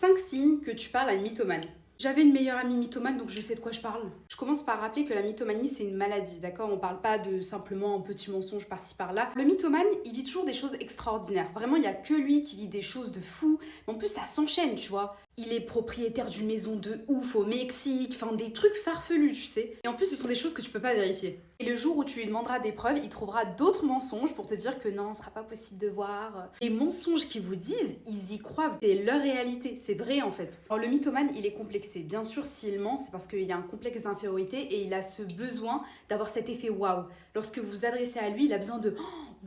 5 signes que tu parles à une mythomane. J'avais une meilleure amie mythomane, donc je sais de quoi je parle. Je commence par rappeler que la mythomanie, c'est une maladie, d'accord? On parle pas de simplement un petit mensonge par-ci par-là. Le mythomane, il vit toujours des choses extraordinaires. Vraiment, il y a que lui qui vit des choses de fou. En plus, ça s'enchaîne, tu vois. Il est propriétaire d'une maison de ouf au Mexique, enfin des trucs farfelus, tu sais. Et en plus, ce sont des choses que tu peux pas vérifier. Et le jour où tu lui demanderas des preuves, il trouvera d'autres mensonges pour te dire que non, ce sera pas possible de voir. Les mensonges qu'ils vous disent, ils y croient. C'est leur réalité, c'est vrai en fait. Alors le mythomane, il est complexé. Bien sûr, s'il ment, c'est parce qu'il y a un complexe d'infériorité et il a ce besoin d'avoir cet effet waouh. Lorsque vous vous adressez à lui, il a besoin de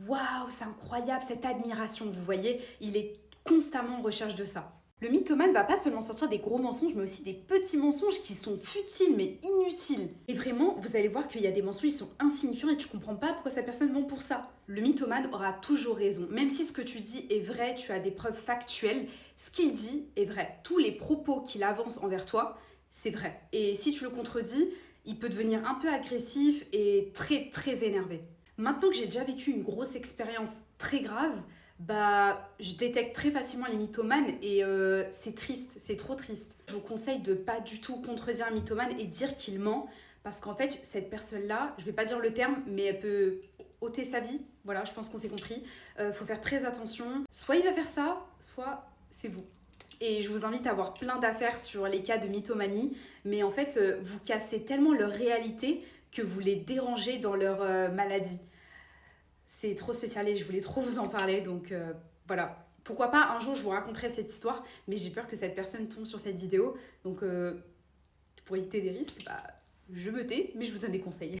waouh, c'est incroyable, cette admiration, vous voyez, il est constamment en recherche de ça. Le mythomane va pas seulement sortir des gros mensonges, mais aussi des petits mensonges qui sont futiles mais inutiles. Et vraiment, vous allez voir qu'il y a des mensonges qui sont insignifiants et tu comprends pas pourquoi cette personne ment pour ça. Le mythomane aura toujours raison. Même si ce que tu dis est vrai, tu as des preuves factuelles, ce qu'il dit est vrai. Tous les propos qu'il avance envers toi, c'est vrai. Et si tu le contredis, il peut devenir un peu agressif et très très énervé. Maintenant que j'ai déjà vécu une grosse expérience très grave, je détecte très facilement les mythomanes et c'est triste, c'est trop triste. Je vous conseille de pas du tout contredire un mythomane et dire qu'il ment parce qu'en fait, cette personne-là, je vais pas dire le terme, mais elle peut ôter sa vie. Voilà, je pense qu'on s'est compris. Faut faire très attention. Soit il va faire ça, soit c'est vous. Et je vous invite à voir plein d'affaires sur les cas de mythomanie, mais en fait, vous cassez tellement leur réalité que vous les dérangez dans leur maladie. C'est trop spécial et je voulais trop vous en parler, donc voilà. Pourquoi pas un jour je vous raconterai cette histoire, mais j'ai peur que cette personne tombe sur cette vidéo, donc pour éviter des risques, je me tais, mais je vous donne des conseils.